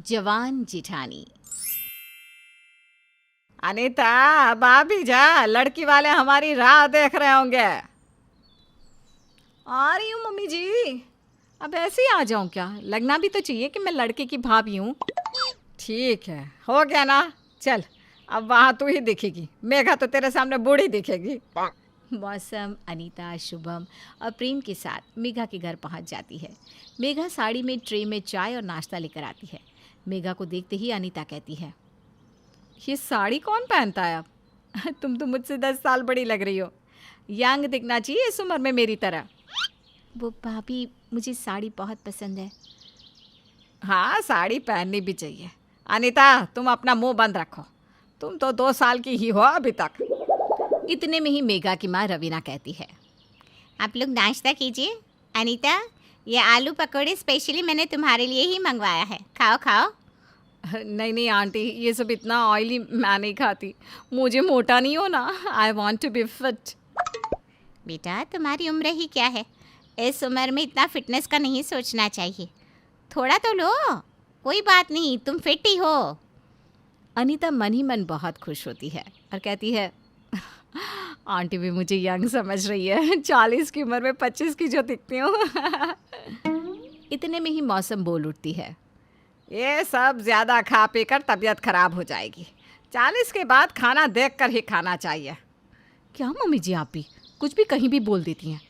जवान जिठानी। अनीता, अब आ भी जा, लड़की वाले हमारी राह देख रहे होंगे। आ रही हूँ मम्मी जी। अब ऐसे ही आ जाऊँ क्या? लगना भी तो चाहिए कि मैं लड़के की भाभी हूँ। ठीक है, हो गया ना। चल, अब वहाँ तू ही दिखेगी, मेघा तो तेरे सामने बूढ़ी दिखेगी। मौसम, अनीता, शुभम और प्रेम के साथ मेघा के घर पहुंच जाती है। मेघा साड़ी में ट्रे में चाय और नाश्ता लेकर आती है। मेघा को देखते ही अनीता कहती है, ये साड़ी कौन पहनता है अब? तुम तो मुझसे 10 साल बड़ी लग रही हो। यंग दिखना चाहिए इस उम्र में मेरी तरह। वो भाभी, मुझे साड़ी बहुत पसंद है। हाँ, साड़ी पहननी भी चाहिए। अनीता, तुम अपना मुंह बंद रखो। तुम तो 2 साल की ही हो अभी तक। इतने में ही मेघा की माँ रवीना कहती है, आप लोग नाश्ता कीजिए। अनीता, ये आलू पकौड़े स्पेशली मैंने तुम्हारे लिए ही मंगवाया है, खाओ खाओ। नहीं नहीं आंटी, ये सब इतना ऑयली मैं नहीं खाती। मुझे मोटा नहीं होना। I want to be fit. बेटा, तुम्हारी उम्र ही क्या है, इस उम्र में इतना फिटनेस का नहीं सोचना चाहिए। थोड़ा तो लो, कोई बात नहीं, तुम फिट ही हो। अनीता मन ही मन बहुत खुश होती है और कहती है, आंटी भी मुझे यंग समझ रही है। 40 की उम्र में 25 की जो दिखती हूँ। इतने में ही मौसम बोल उठती है, ये सब ज़्यादा खा पी कर तबीयत खराब हो जाएगी। 40 के बाद खाना देख कर ही खाना चाहिए। क्या मम्मी जी, आप भी कुछ भी कहीं भी बोल देती हैं।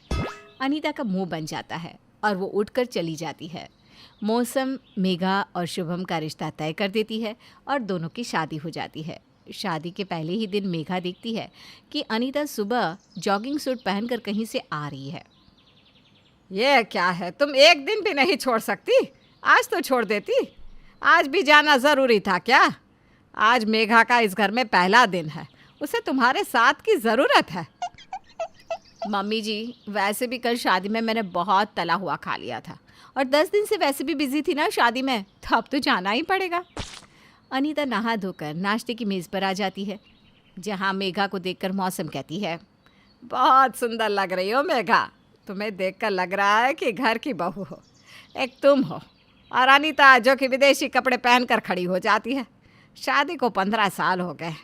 अनीता का मुंह बन जाता है और वो उठकर चली जाती है। मौसम मेघा और शुभम का रिश्ता तय कर देती है और दोनों की शादी हो जाती है। शादी के पहले ही दिन मेघा देखती है कि अनीता सुबह जॉगिंग सूट पहनकर कहीं से आ रही है। ये क्या है, तुम एक दिन भी नहीं छोड़ सकती? आज तो छोड़ देती। आज भी जाना ज़रूरी था क्या? आज मेघा का इस घर में पहला दिन है, उसे तुम्हारे साथ की ज़रूरत है। मम्मी जी, वैसे भी कल शादी में मैंने बहुत तला हुआ खा लिया था और 10 दिन से वैसे भी बिजी थी ना शादी में, तो अब तो जाना ही पड़ेगा। अनीता नहा धोकर नाश्ते की मेज़ पर आ जाती है, जहाँ मेघा को देखकर मौसम कहती है, बहुत सुंदर लग रही हो मेघा। तुम्हें देखकर लग रहा है कि घर की बहू हो। एक तुम हो और अनीता, जो कि विदेशी कपड़े पहनकर खड़ी हो जाती है। शादी को 15 साल हो गए,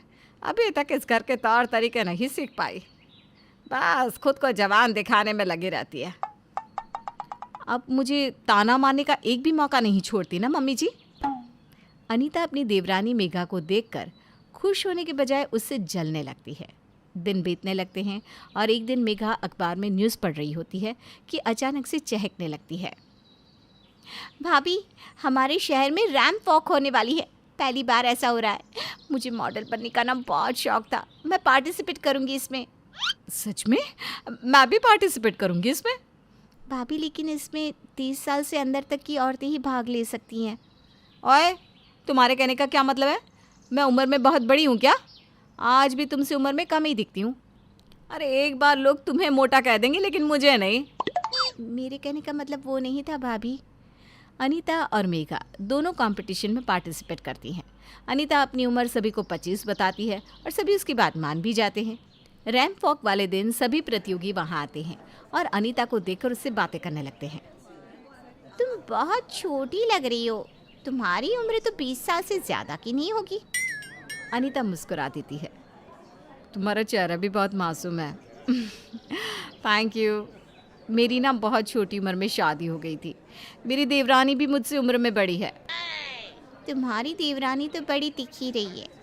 अभी तक इस घर के तौर तरीके नहीं सीख पाई। बस खुद को जवान दिखाने में लगी रहती है। अब मुझे ताना मारने का एक भी मौका नहीं छोड़ती ना मम्मी जी। अनीता अपनी देवरानी मेघा को देखकर खुश होने के बजाय उससे जलने लगती है। दिन बीतने लगते हैं और एक दिन मेघा अखबार में न्यूज़ पढ़ रही होती है कि अचानक से चहकने लगती है, भाभी, हमारे शहर में रैंप वॉक होने वाली है। पहली बार ऐसा हो रहा है। मुझे मॉडल बनने का ना बहुत शौक था, मैं पार्टिसिपेट करूंगी इसमें। सच में? मैं भी पार्टिसिपेट करूंगी इसमें। भाभी, लेकिन इसमें 30 साल से अंदर तक की औरतें ही भाग ले सकती हैं। ओए, तुम्हारे कहने का क्या मतलब है? मैं उम्र में बहुत बड़ी हूँ क्या? आज भी तुमसे उम्र में कम ही दिखती हूँ। अरे एक बार लोग तुम्हें मोटा कह देंगे, लेकिन मुझे नहीं। मेरे कहने का मतलब वो नहीं था भाभी। अनीता और मेघा दोनों कंपटीशन में पार्टिसिपेट करती हैं। अनीता अपनी उम्र सभी को 25 बताती है और सभी उसकी बात मान भी जाते हैं। रैंप वॉक वाले दिन सभी प्रतियोगी वहाँ आते हैं और अनीता को देखकर उससे बातें करने लगते हैं। तुम बहुत छोटी लग रही हो, तुम्हारी उम्र तो 20 साल से ज़्यादा की नहीं होगी। अनीता मुस्कुरा देती है, तुम्हारा चेहरा भी बहुत मासूम है। Thank you. मेरी ना बहुत छोटी उम्र में शादी हो गई थी। मेरी देवरानी भी मुझसे उम्र में बड़ी है। तुम्हारी देवरानी तो बड़ी तिखी रही है।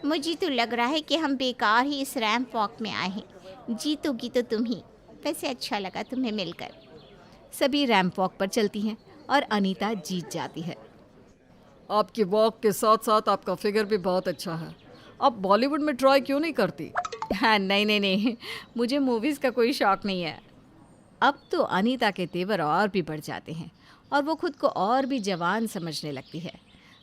मुझे तो लग रहा है कि हम बेकार ही इस रैंप वॉक में आए हैं। जीतोगी तो तुम ही। वैसे अच्छा लगा तुम्हें मिलकर। सभी रैंप वॉक पर चलती हैं और अनीता जीत जाती है। आपकी वॉक के साथ साथ आपका फिगर भी बहुत अच्छा है। आप बॉलीवुड में ट्राई क्यों नहीं करती? हाँ, नहीं, मुझे मूवीज़ का कोई शौक़ नहीं है। अब तो अनीता के तेवर और भी बढ़ जाते हैं और वो खुद को और भी जवान समझने लगती है।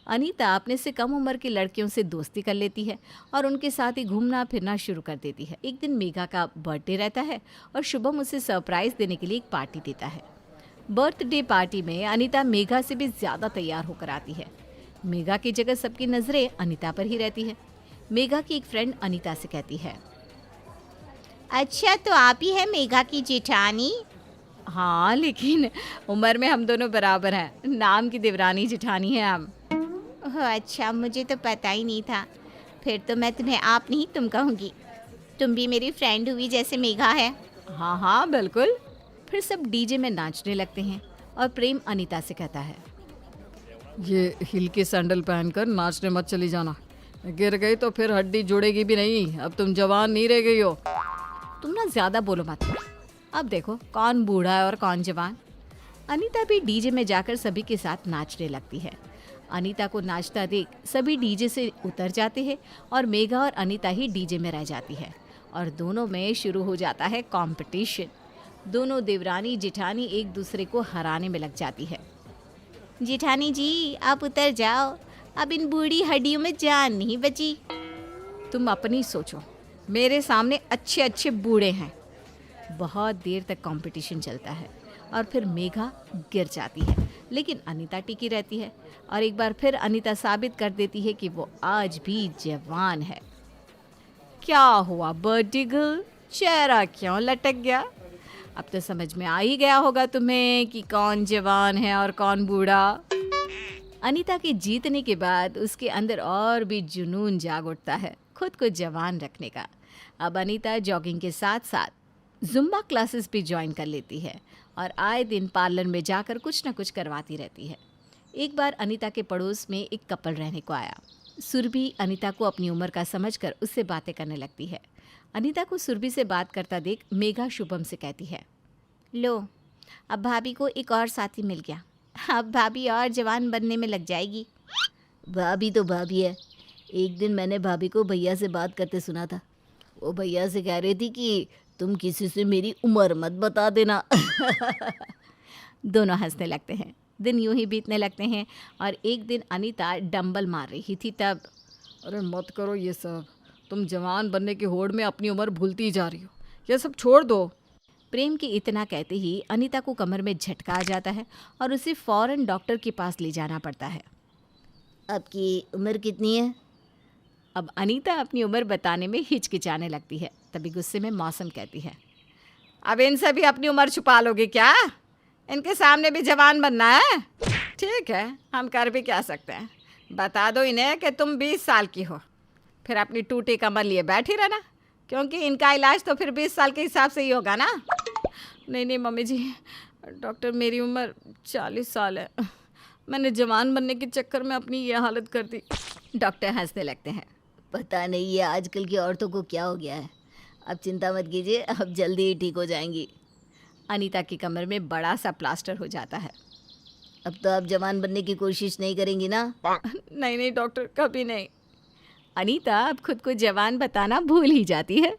अनीता अपने से कम उम्र की लड़कियों से दोस्ती कर लेती है और उनके साथ ही घूमना फिरना शुरू कर देती है। एक दिन मेघा का बर्थडे रहता है और शुभम उसे सरप्राइज़ देने के लिए एक पार्टी देता है। बर्थडे पार्टी में अनीता मेघा से भी ज़्यादा तैयार होकर आती है। मेघा की जगह सबकी नज़रें अनीता पर ही रहती है। मेघा की एक फ्रेंड अनीता से कहती है, अच्छा, तो आप ही है मेघा की जेठानी? हाँ, लेकिन उम्र में हम दोनों बराबर हैं। नाम की देवरानी जेठानी है हम। ओह अच्छा, मुझे तो पता ही नहीं था। फिर तो मैं तुम्हें आप नहीं तुम कहूँगी। तुम भी मेरी फ्रेंड हुई जैसे मेघा है। हाँ हाँ बिल्कुल। फिर सब डीजे में नाचने लगते हैं और प्रेम अनीता से कहता है, ये हिल की सैंडल पहनकर नाचने मत चली जाना, गिर गई तो फिर हड्डी जुड़ेगी भी नहीं। अब तुम जवान नहीं रह गई हो। तुम ना ज़्यादा बोलो मत। अब देखो कौन बूढ़ा है और कौन जवान। अनीता भी डीजे में जाकर सभी के साथ नाचने लगती है। अनीता को नाचता देख सभी डीजे से उतर जाते हैं और मेघा और अनीता ही डीजे में रह जाती है और दोनों में शुरू हो जाता है कंपटीशन। दोनों देवरानी जेठानी एक दूसरे को हराने में लग जाती है। जेठानी जी आप उतर जाओ, अब इन बूढ़ी हड्डियों में जान नहीं बची। तुम अपनी सोचो, मेरे सामने अच्छे अच्छे बूढ़े हैं। बहुत देर तक कंपटीशन चलता है और फिर मेघा गिर जाती है, लेकिन अनीता टिकी रहती है और एक बार फिर अनीता साबित कर देती है कि वो आज भी जवान है। क्या हुआ बर्थडे गर्ल, चेहरा क्यों लटक गया? अब तो समझ में आ ही गया होगा तुम्हें कि कौन जवान है और कौन बूढ़ा। अनीता के जीतने के बाद उसके अंदर और भी जुनून जाग उठता है खुद को जवान रखने का। अब अनीता जॉगिंग के साथ साथ जुम्बा क्लासेस भी ज्वाइन कर लेती है और आए दिन पार्लर में जाकर कुछ न कुछ करवाती रहती है। एक बार अनीता के पड़ोस में एक कपल रहने को आया। सुरभि अनीता को अपनी उम्र का समझकर उससे बातें करने लगती है। अनीता को सुरभि से बात करता देख मेघा शुभम से कहती है, लो, अब भाभी को एक और साथी मिल गया। अब भाभी और जवान बनने में लग जाएगी। भाभी तो भाभी है। एक दिन मैंने भाभी को भैया से बात करते सुना था। वो भैया से कह रही थी कि तुम किसी से मेरी उम्र मत बता देना। दोनों हंसने लगते हैं। दिन यूं ही बीतने लगते हैं और एक दिन अनीता डंबल मार रही थी तब, अरे मत करो ये सब, तुम जवान बनने की होड़ में अपनी उम्र भूलती ही जा रही हो। ये सब छोड़ दो। प्रेम के इतना कहते ही अनीता को कमर में झटका आ जाता है और उसे फौरन डॉक्टर के पास ले जाना पड़ता है। आपकी उम्र कितनी है? अब अनीता अपनी उम्र बताने में हिचकिचाने लगती है। तभी गुस्से में मौसम कहती है, अब इनसे भी अपनी उम्र छुपा लोगे क्या? इनके सामने भी जवान बनना है? ठीक है, हम कर भी क्या सकते हैं। बता दो इन्हें कि तुम 20 साल की हो, फिर अपनी टूटी कमर लिए बैठी रहना, क्योंकि इनका इलाज तो फिर 20 साल के हिसाब से ही होगा ना। नहीं नहीं मम्मी जी, डॉक्टर मेरी उम्र 40 साल है। मैंने जवान बनने के चक्कर में अपनी ये हालत कर दी। डॉक्टर हंसने लगते हैं। पता नहीं ये आजकल की औरतों को क्या हो गया है। अब चिंता मत कीजिए, अब जल्दी ही ठीक हो जाएंगी। अनीता की कमर में बड़ा सा प्लास्टर हो जाता है। अब तो आप जवान बनने की कोशिश नहीं करेंगी ना? नहीं नहीं डॉक्टर, कभी नहीं। अनीता अब खुद को जवान बताना भूल ही जाती है